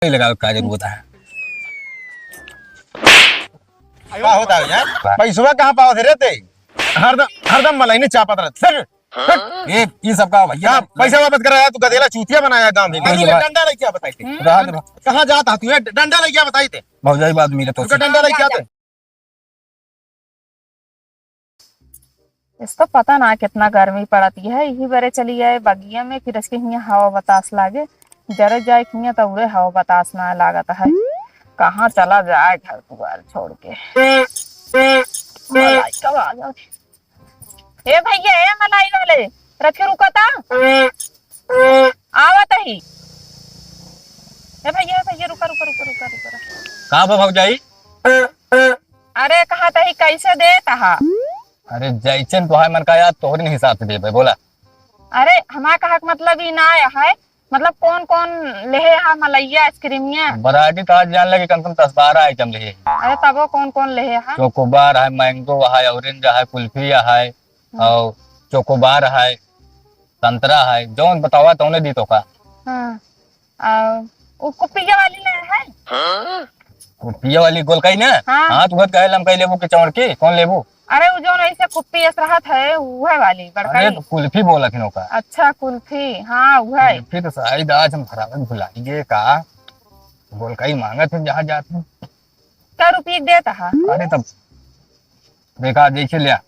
नहीं लगा का जरूरत है। क्या होता है यार? पैसवा कहाँ पाओ थे रहते? हरदम हरदम मलाई ने चापत रहते सर। ये सब का भैया यहाँ पैसा वापस कर रहा तू गधेला चूतिया बनाया गांव में। डंडा लेके क्या बताई थे? कहाँ जाता तू? डंडा लेके क्या बताई थे? भौजाई बात मेरे तो डंडा लेके क्या थे? इसको पता ना कितना गर्मी पड़ती है। यही बरे चली जाए बगिया में फिर इसके हियाँ हवा बतास लागे जरे जाए हियाँ तो उड़े हवा बतास ना लागत है। कहाँ चला जाए घर द्वार छोड़ के। मलाई कब आ जाओ? ए भैया ए मलाई वाले रखे रुकता आवत ही। ए भैया रुका रुका रुका रुका रुका कहाँ पर भौजाई? अरे कहा तही कैसे दे तहा? अरे जैचन तो है मन का यार तोहरी नहीं हिसाब से दे भाई बोला। अरे हमारा कहा मतलब ही ना है मतलब कौन कौन लेहे हा मलैया आइसक्रीमिया? वैरायटी तो आज जान लगे कम से कम 10-12 आइटम ले। अरे तबो कौन कौन लेहे हा? चोकोबार है, मैंगो है, ऑरेंज है, कुल्फी है और चोकोबार है, संतरा है। जो बतावा तौने दी तो का वो कुपिया वाली ले है? पिया वाली गोलकाई ना? हाँ। हाँ तू कहे लमकाई लेबू के चौड़ के कौन लेबू? अरे वो जो ऐसे कुप्पी ऐसे रहत है वह वाली अरे बड़काई। तो कुल्फी बोला थी का। अच्छा कुल्फी हाँ वह। फिर तो शायद आज हम फरावन भुलाएंगे का गोलकाई मांगा थे जहाँ जाते। क्या रुपये देता है? अरे तब देखा देखे लिया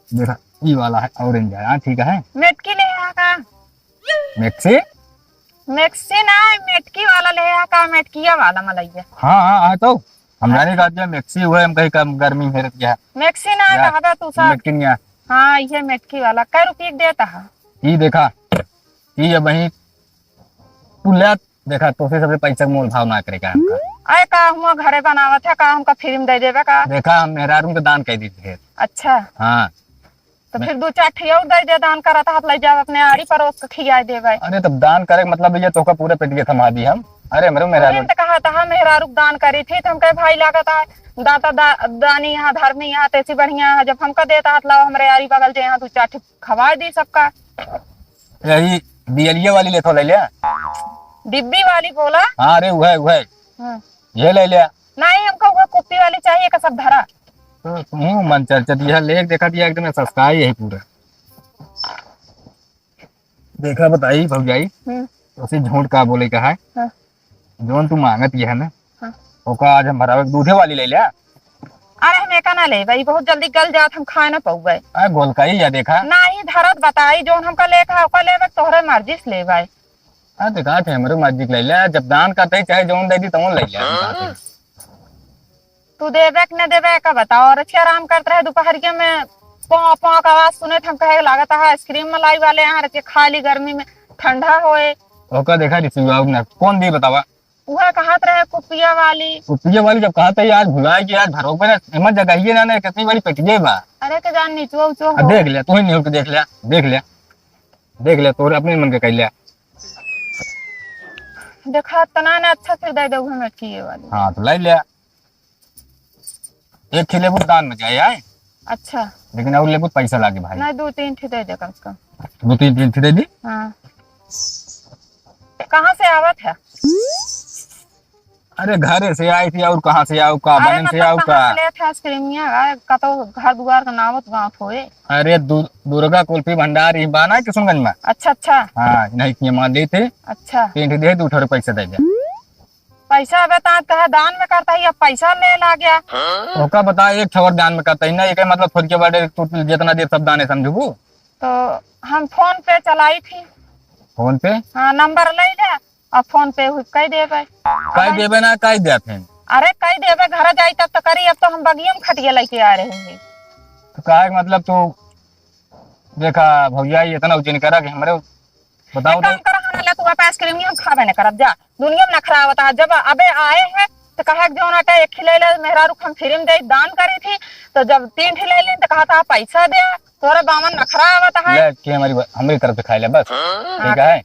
देखा ये वाला है ऑरेंज है। हाँ ठीक है। मेटकी ले हा का? मैक्सी? मैक्सी ना मेटकी वाला ले हा का? मेटकिया वाला मलैया। हाँ हाँ हाँ तो हमारे का जो मैक्सी हुआ हम कहीं कम गर्मी में रहती है। मैक्सी ना कहा तू सब? लेकिन यार हाँ ये मेटकी वाला क्या रुपये देता है? ये देखा ये वही पुलिया देखा तो फिर सबसे पैसा मोल भाव ना करेगा हमका। अरे का हम घरे बनावत है का हमका फिल्म दे देवे का? देखा हम मेहरारू के दान कह दी थे। अच्छा हाँ तो फिर 2-4 ठिया दे दे दान करता हाथ ले जाओ अपने आड़ी परोस के खिया देवे। अरे तब दान करे मतलब ये तो का पूरे पेट के थमा दी हम। अरे मेरे मेहरारू तो कहा था मेहरारू दान करी थी तो हम कहे भाई लागत है दाता दानी यहाँ धर्मी यहाँ तैसी बढ़िया है। जब हमका देता हाथ लाओ हमारे आरी बगल से यहाँ 2-4 ठिक खवा दी सबका। यही बियलिया वाली ले तो ले लिया। डिब्बी वाली बोला? हाँ अरे वह ये ले लिया। नहीं हमको वो कुप्पी वाली चाहिए का सब धरा। तो तुम मन चर्चा दिया लेख देखा दिया एकदम सस्ता है यही पूरा। देखा बताई भौजाई उसी झूठ का बोले का है जोन तू मांगत ये है ना ओका आज हम भरावे दूधे वाली ले लिया। अरे हम एका ना ले भाई बहुत जल्दी गल जात हम खाए ना पाऊ गए। अरे गोलकाई या देखा नहीं धरत बताई जोन हमका लेखा ओका लेवे तोहरे मर्जी से ले भाई। अरे देखा थे हमारे मस्जिद ले लिया जब दान करते ही चाहे जोन दे दी तो ले लिया। तू देवे कि न देवे का बताओ। और अच्छे आराम करते रहे दोपहरिया में पौ पौ का आवाज सुने हम कहे लागत है आइसक्रीम मलाई वाले यहाँ रखे खाली गर्मी में ठंडा होए। ओका देखा रिसीव कौन दी बतावा? वह कहत रहे कुपिया वाली। कुपिया वाली जब कहा था आज भुलाए कि आज भरो पे हिम्मत जगह ना कितनी बड़ी पेटिए बा। अरे के जान नीचो उचो देख लिया तू ही नहीं देख लिया देख लिया तोरे अपने मन के कह लिया। देखा तना ने अच्छा फिर दे दो हमें किए वाली। हाँ तो लाई लिया एक खिले बुत दान में जाए आए। अच्छा लेकिन और लेबू पैसा लागे भाई। नहीं 2-3 ठे दे दे कम से कम। 2-3 दे दी। हाँ कहाँ से आवत है? अरे घर से आई थी और कहाँ से आओ का बहन से आओ का? आइसक्रीमिया का तो घर दुआर का नावत गाँव थोए। अरे दुर्गा कुल्फी भंडार ही बाना किशनगंज में। अच्छा हाँ नहीं किए मान दी थे। अच्छा 3 दे 2 पैसा दे दिया। पैसा अब कहे दान में करता है अब पैसा ले ला गया। ओका बता एक ठवर दान में करता ही ना एक मतलब थोड़ी के बड़े तू जितना दे सब दाने समझबू। तो हम फोन पे चलाई थी। फोन पे? हाँ नंबर ले ले और फोन पे कह देवे। कह देवे ना कह देते हैं। अरे कह देवे घर जाई तब तो करी। अब तो हम बगिया में खटिया लेके आ रहे होंगे। तो कहा मतलब तू देखा भैया इतना उज्जैन करा कि हमारे बताओ काम करा ले तू आइसक्रीम हम खावे न करब जा दुनिया में न खराब होता। जब अबे आए हैं तो कहा जो ना एक खिले ले मेहरारू हम फिल्म दे दान करी थी तो जब 3 ठिले ले तो कहा था पैसा दे तोरे बामन नखरा आवत है कि हमारी तरफ से खाई ले बस ठीक है।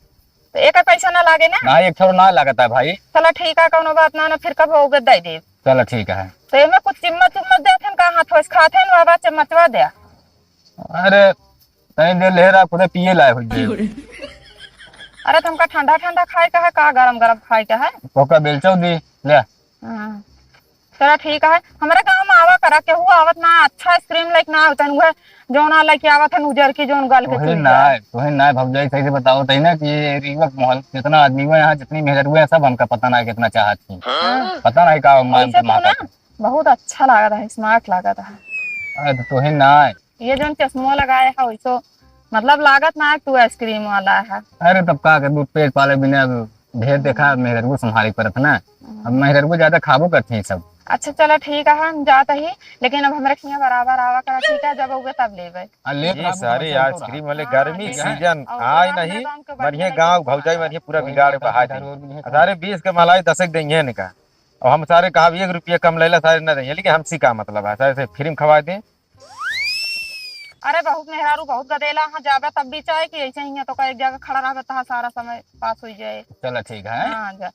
तो एक पैसा ना लागे ना एक ठोर ना लगता है भाई। चलो ठीक है कोनो बात ना फिर कब होगे दे दे। चलो ठीक है। तो एमे कुछ चिम्मच उम्मच देते हैं कहाँ हाथ खाते हैं बाबा चम्मचवा दे। अरे तनी देर ले रहा खुद पिए लाए हुई अरे तुमका ठंडा ठंडा खाए का है का गरम गरम खाए का है? ओका बेलचो दी ले। हाँ। चलो ठीक है, हमारे गांव में आवा करा के हुआ आवत ना अच्छा आइसक्रीम लाइक ना होता है जोन लाइक आवत है उजर की जोन गल के तोहे ना भौजाई सही से बताओ तही ना कि ये रीवक मोहल जितना आदमी हुए यहाँ जितनी मेहनत हुए सब हमका पता ना कितना चाहत थी। पता नहीं का मान ऐसे तो ना बहुत अच्छा लगा था, स्मार्ट लगा था। अरे तोहे ना ये जो चश्मा लगाया है वैसो मतलब लागत ना तू आइसक्रीम वाला है। अरे तब का दूध पेट पाले बिना ढेर देखा मेहर को संभाली पड़त ना, अब मेहर को ज्यादा खाबो करते हैं सब। अच्छा चलो ठीक है हम जाते ही, लेकिन अब हमारे खिया बराबर आवा करा ठीक है, जब होगे तब लेबे। ये सारे आइसक्रीम वाले गर्मी सीजन आए नहीं बढ़िया गांव भौजाई बढ़िया पूरा बिगाड़ बहा दे सारे 20 के मलाई 10 देंगे ने का और हम सारे कहा 1 रुपया कम लेला सारे न देंगे, लेकिन हमसी का मतलब है सारे फ्री में खवा दें। अरे बहुत मेहरारू बहुत गदेला हाँ जाबे तब भी चाहे कि ऐसे ही है तो एक जगह खड़ा रहे तो सारा समय पास हो जाए। चलो ठीक है। हाँ जा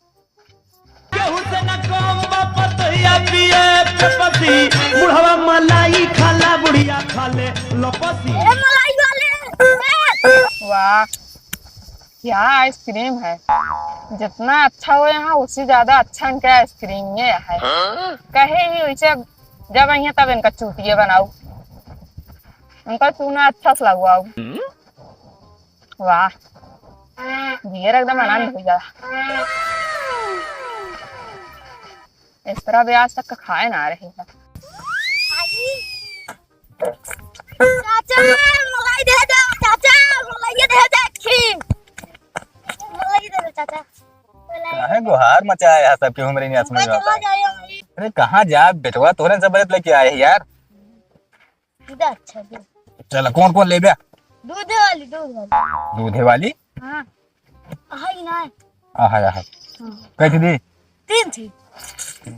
बुढ़वा मलाई खाला बुढ़िया खाले लपसी। वाह क्या आइसक्रीम है, जितना अच्छा हो यहाँ उससे ज्यादा अच्छा इनका आइसक्रीम ये है। कहे ही वैसे जब आई तब इनका चूतिये बनाऊ, इनका चूना अच्छा से लगवाऊ। वाह जीर एकदम आनंद हो जा। इस तरह भी आज तक का खाए ना रही है। चाचा मलाई दे दो, चाचा मलाई दे दो, खीर मलाई दे दो चाचा। काहे गुहार मचाया है सबके हमरे नहीं समझ आता। अरे कहाँ जा बेटवा तोरे सब बरत लेके आए यार। इधर अच्छा दे। चल कौन कौन ले बे? दूध वाली दूध वाली। दूधे वाली? हाँ हाय ना आहा आहा कैसे दी? 3 थी।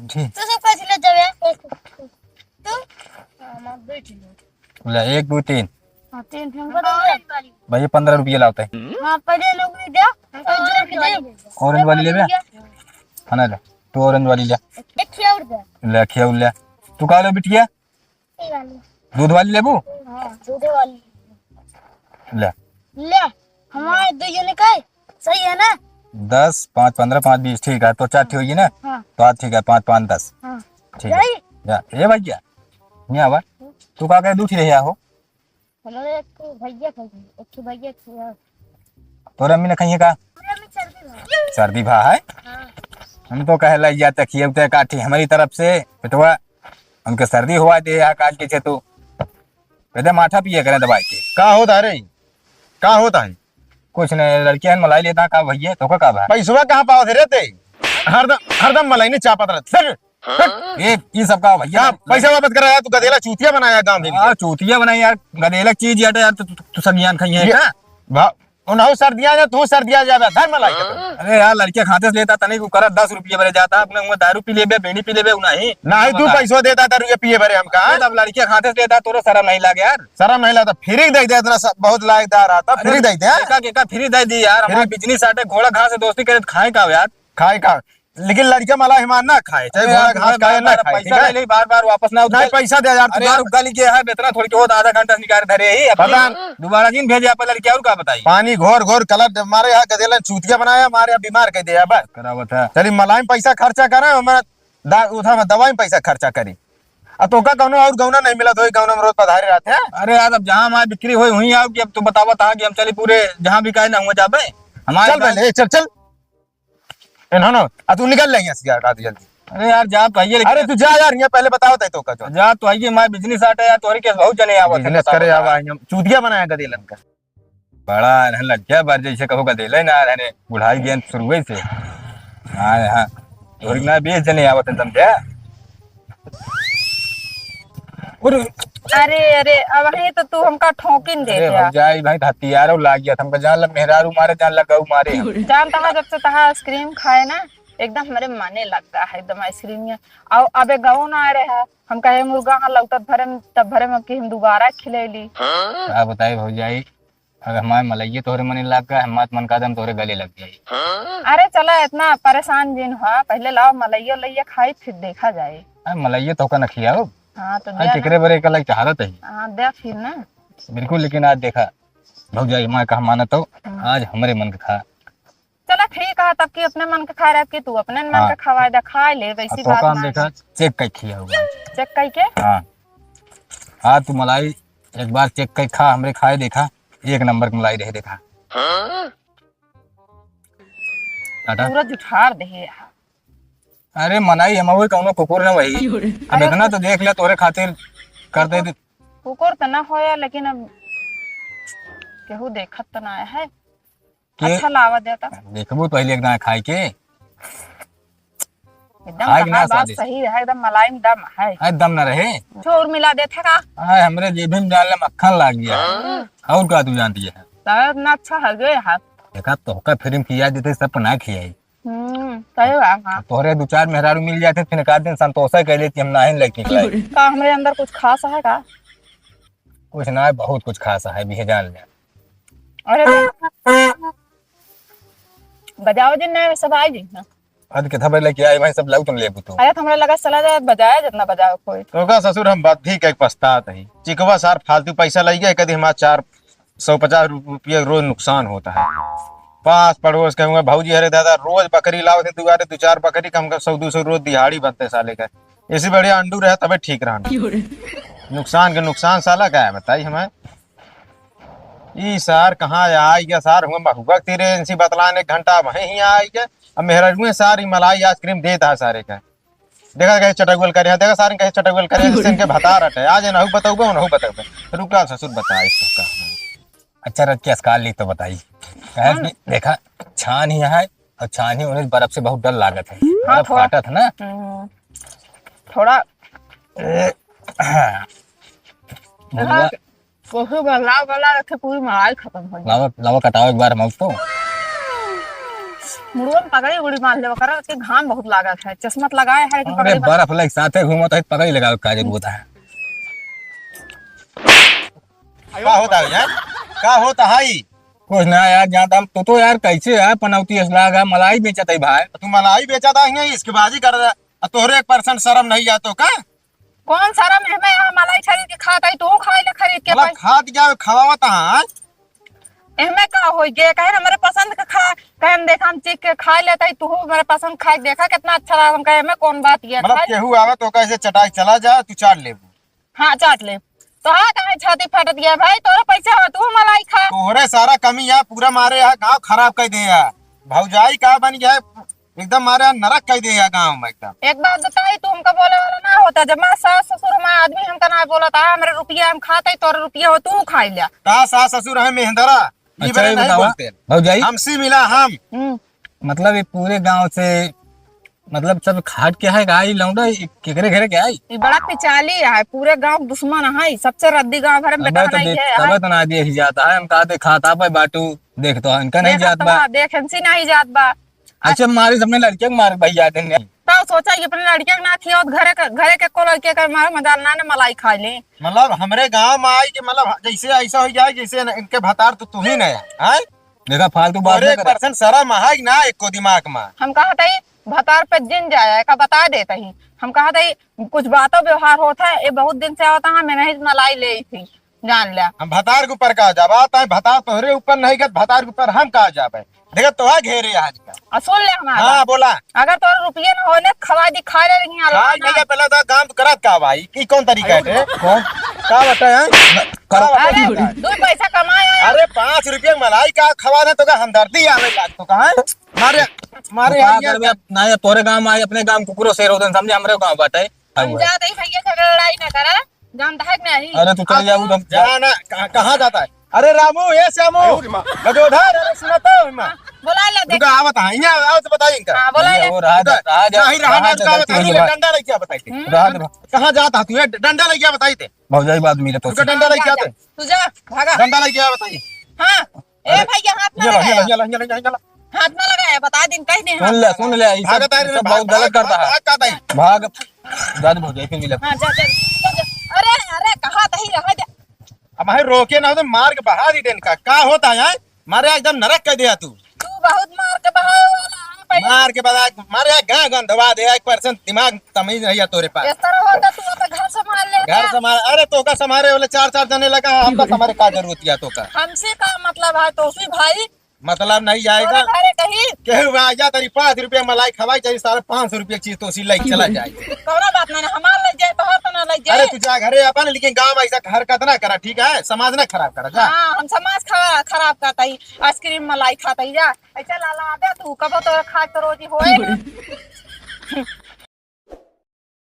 ठीक तो सब कैसे ले जावे? तो हम बैठ लो। ले 1 2 3। हां 3 थी हमको दे भाई 15 रुपये लाते हैं। हां पहले लोग ने दिया और जोड़ के दे। ऑरेंज वाली ले बे? हां ले तू ऑरेंज वाली ले। एक खिया और दे। ले खिया ले तू का ले बिटिया? ये वाली। दूध वाली लेबू? हां दूध वाली ले ले। हमारे दो यूनिट का सही है ना? 10 5 15 5 20 ठीक है तो 4 ठीक होगी ना? हाँ तो आज ठीक है 5 5 10 हाँ ठीक है। जा ए भैया ये आवा तू का दूध ही रहिया हो हमारे एक भैया खा तोरा अम्मी ने कहिए का सर्दी भा है। हम तो कहे ला या तक ये काठी हमारी तरफ से बेटवा उनके सर्दी हुआ दे या काट के छे तू कहते माठा पिए करें दवाई के। का होता रे का होता है? कुछ नहीं लड़कियां मलाई लेता का भैया तो का भा पैसा कहाँ पाओ थे रहते हरदम मलाई ने चापत रहते। ये सब का भैया पैसा वापस कर रहा तू गधेला चूतिया बनाया गांव में। यार चूतिया बनाई यार गधेलक चीज यार यार तू सब ज्ञान खाई है क्या? उन्हों सर्दियां जा तू सर्दियां जावे धर मलाई के तो। अरे यार लड़कियां खाते से लेता तने को कर 10 रुपये भरे जाता अपने दारू पी लेबे बीड़ी पी लेबे नहीं नहीं तू पैसा देता दारू पिए भरे हमका। तब लड़कियां खाते से लेता तोरे शर्म नहीं लागे यार? शर्म नहीं लगता फ्री दे दे इतना बहुत लायकदार आता फ्री दे दे का फ्री दे दी यार। हमारा बिजनेस आटे घोड़ा घास से दोस्ती करे खाए का यार खाए का, लेकिन लड़कियां मला हिमान ना खाए चाहे घोड़ा घास खाए ना खाए ठीक है। बार बार वापस ना नहीं पैसा दे यार। अरे यार गली के है बेतना थोड़ी के आधा घंटा निकाल धरे ही पता दोबारा दिन भेजे आप लड़की और का बताई पानी घोर घोर कलर हमारे यहाँ गधेला चूतिया बनाया हमारे यहाँ बीमार कर दिया बस करावत है। चलिए मलाई में पैसा खर्चा करा हमारा दवाई में पैसा खर्चा करी अब तो का गौना और गौना नहीं मिला तो गौना में रोज पधारे रहते हैं। अरे यार अब जहाँ हमारी बिक्री हुई हुई आओ कि अब तू बतावा था कि हम चले पूरे जहाँ भी काहे ना हुआ जाबे हमारे चल पहले चल चल इन्होंने तू निकल लेंगे जल्दी। अरे यार जा तो आइए अरे तू जा यार यहाँ पहले बताओ तो का जो जा तो आइए हमारे बिजनेस आटा यार तोहरी के बहुत जने आवत बिजनेस करे आवा चूतिया बनाया गधेलन का बड़ा लड़किया बार जैसे कहो गधेले ना रहने बुढ़ाई गेंद शुरू से हाँ हाँ तोहरी ना 20 जने आवत समझे। अरे अरे अब वही तो तू हमका ठोकिन दे दिया। जाई भाई हथियारों लाग गया हमको जान लग मेहरारू मारे जान लग गऊ मारे जानता है जब से तहा आइसक्रीम खाए ना एकदम हमारे माने लगता है एकदम आइसक्रीम में। और अबे गाँव ना आ रहे है हम कहे मुर्गा हाँ लौटत भरे में तब भरे में कि हम दोबारा खिलेली। क्या बताए भौजाई अगर हमारे मलैये तोहरे मने लग गए हमारे मन का दम तोहरे गले लग जाए। अरे चला इतना परेशान जिन हुआ पहले लाओ मलैया लैया खाई फिर देखा जाए। मलैये तो का न खियाओ हाँ तो टिकरे बरे का लग चाहत है। हाँ दे फिर ना बिल्कुल लेकिन आज देखा भौजाई माँ कहा माना तो आज हमारे मन का खा चला ठीक है, तब की अपने मन के खा रहा कि तू अपने मन के खवाए दे, खा ले, वैसी तो बात काम ना देखा चेक कर खिया हुआ। चेक करके। हाँ हाँ, तू मलाई एक बार चेक कर खा, हमरे खाए देखा, एक नंबर की मलाई रहे देखा। टाटा। पूरा जुठार दे यार। अरे मनाई हम वही कौनो कुकुर न वही, अब इतना तो देख ले, तोरे खातिर कर दे। कुकुर तो ना होया, लेकिन अब केहू देखत तो ना है। के अच्छा लावा देता देखबू पहले एकदम खाए के, एकदम खाए के ना कहा बात स्वादिष्ट। सही है, एकदम मलाई में दम है। दम न रहे। छोर मिला देते का आए हमरे जेबी में डालने मक्खन लाग गया। और का तू जानती है? तो ना अच्छा है गए है। देखा तोहका फिल्म खिया देते सब ना खियाई। सही बात है। तोहरे दो चार मेहरारू मिल जाते, फिर एक आध दिन संतोषा कह लेती हम नाहिन लड़की खिलाई। का हमरे अंदर कुछ खास है का? कुछ ना है, बहुत कुछ खासा है भी, जान ले। अरे बजाओ जिन नए सब आई जी। अद के थबर लेके आई भाई, सब लग तुम लेबू तू। अरे तो हमरे लगा चला जाए, बजाया जितना बजाओ कोई। तो का ससुर हम बात भी कह पछतात है। चिकवा सार फालतू पैसा लग गया, कभी हमारा 450 रुपये रोज नुकसान होता है। पास पड़ोस कहूँगा भाजी अरे दादा रोज बकरी लाओ थे, दुआरे 2-4 बकरी कम कर 100-200 रोज दिहाड़ी बनते साले का। इसी बढ़िया अंडू रहे तबे ठीक रहना। नुकसान के नुकसान साला क्या है बताइए हमें। ई सार कहाँ आई गया सार, हुआ बहुबक तेरे इनसी बतलाने 1 घंटा वहीं ही आई गया। अब मेहरा सारी मलाई आइसक्रीम देता है सारे का। देखा कहे चटकवल करे, देखा सारे कहे चटकवल करे, जिससे इनके बता रटे आज नहु बताऊबे नहु बताऊबे। रुका ससुर बता इसका। अच्छा रख के अस्काल ली तो बताई। कहे कि देखा छान ही है, और छान ही उन्हें बर्फ से बहुत डर लागत है। बर्फ थोड़ा। फाटा था ना। थोड़ा मुर्गा कोई गला रखे पूरी मलाई खत्म हो जाए। लावा लावा कटाओ एक बार हम तो। मुड़ुआ में पगड़ी उड़ी मान ले कर के घाम बहुत लागत है, चश्मत लगाए है कि अरे पगड़ी बांध- बर्फ लग साथे घूमो तो पकड़ लगा का जरूरत है। का होता है यार, का होता है? कुछ ना यार, जहाँ तक तो यार कैसे है पनौती असलागा मलाई बेचत है भाई। तू मलाई बेचा था इसके बाजी कर रहा है, तोहरे 1% शर्म नहीं जातो का? कौन सारा में मैं यहाँ मलाई खरीद के खाता है, तू खाए ले खरीद के मतलब खाद क्या खवावत है? एहमे का होई गे, कहे ना मेरे पसंद का खा, कहे हम देखा हम चीख के खा लेता है, तू मेरे पसंद खा के देखा कितना अच्छा लगा, हम कहे में कौन बात ये मतलब खा केहू आवे तो कैसे चटाई चला जा तू चाट ले। हाँ चाट ले। तो हाँ कहे छाती फट गया भाई, तोरा पैसा हो तू मलाई खा। तोहरे सारा कमी है पूरा मारे है, गाँव खराब कर दे है। भौजाई का बन गया एकदम मारे नरक कर दे है गाँव में एकदम। एक बात बताई, तू हमका बोले वाला ना होता, जब मैं सास ससुर हमारा आदमी हमका ना बोला था मेरे रुपया हम खाते तोरा रुपया हो तू खाई लिया। का सास ससुर है मेहंदरा ये अच्छा बड़े ये नहीं बतावा बोलते। भौजाई, हमसे मिला हम मतलब ये पूरे गांव से मतलब सब खाट के है गाई लौंडा केकरे घेरे के आई। ये बड़ा पिचाली है, पूरे गांव दुश्मन है, सबसे रद्दी गांव भर में बेटा तो नहीं है। तब तो ना देख जाता है, हम कहते खाता पे बाटू देख तो इनका नहीं जात बा। देख इनसी नहीं जात बा। अच्छा मारे सबने लड़के मार भाई जाते हैं। तो सोचा कि अपने लड़के ना थी और घरे के को लड़के का मारे मजाल ना ने मलाई खा ले। मतलब हमरे गांव में आई कि मतलब जैसे ऐसा हो जाए जैसे इनके भतार तो तू ही नहीं है। देखा फालतू बात और ना एक करे। परसेंट शर्म है ना एक को दिमाग में। हम कहा था भतार पे जिन जाए का बता देता ही, हम कहा था कुछ बातों व्यवहार होता है, ये बहुत दिन से होता है, मैं नहीं मलाई ले थी जान लिया। हम भतार के ऊपर कहा जाबा आता है, भतार तोहरे ऊपर नहीं कर भतार के ऊपर हम कहा जाबे। देखा तो है घेरे आज का। सुन ले हमारा हाँ बोला। अगर तोर रुपये न होले खवा दी खा ले हाँ नहीं पहले तो काम करत का भाई की कौन तरीका है कौन का बताए अरे दो पैसा कमाए। अरे 5 रुपये मलाई का खवा दे तो का हमदर्दी आवे लाग तो कहा मारे मारे ना तोरे गांव में आई अपने गांव कुकुरो शेर होते समझे हमरे गांव बाटे। हम जाते ही भैया झगड़ा लड़ाई न करा, जानता है कि नहीं। अरे तू चल जाऊ तुम जाना कहाँ जाता है? अरे रामू ये श्यामू गजोधर अरे सुना तो बोला ले देख। रुका आवत है यहाँ आओ तो बताइए इनका। हाँ बोला ले। वो रहा नहीं रहा ना उसका बताइए डंडा लेके क्या बताई थे कहाँ जाता तू डंडा लेके क्या बताई थे भौजाई बात मेरे तो उसका डंडा लेके आते तू जा भागा। डंडा लेके क्या बताइए। हाँ ए भैया हाथ ना चलो लगाया, चलो चलो चलो चलो हाथ ना लगाया, बता दिन कह दे। सुन ले ये भागत है सब बहुत गलत करता है। भाग दाद भौजाई फिर मिला। हाँ जा जा। अरे अरे कहा तही रहा जा। अब हमें रोके ना हो तो मार के बहा दी देन का होता है मारे एकदम नरक कर दिया तू तू बहुत मार के बहाव वाला है। मार के बाद मारे गां गंधवा दे 1% दिमाग तमीज नहीं है तोरे पास। इस तरह होता तू तो घर संभाल ले। घर संभाल अरे तो का समारे वाले 4 जने लगा हम तो हमारे का जरूरत है तो का हमसे का मतलब है तो सी भाई मतलब नहीं जाएगा अरे कहीं केहू आ जा तेरी 5 रुपया मलाई खवाई चाहिए, सारे 500 रुपया चीज तो सिलाई चला जाए। कौना बात ना हमार ले जाए बाहर तो ना ले जाए। अरे तू जा घरे अपन, लेकिन गांव में ऐसा हरकत ना करा, ठीक है? समाज ना खराब करा जा। हाँ हम समाज खराब करता ही, आइसक्रीम मलाई खाता ही जा। ऐसा लाला दे तू कबो तो खा तो रोजी होए ना।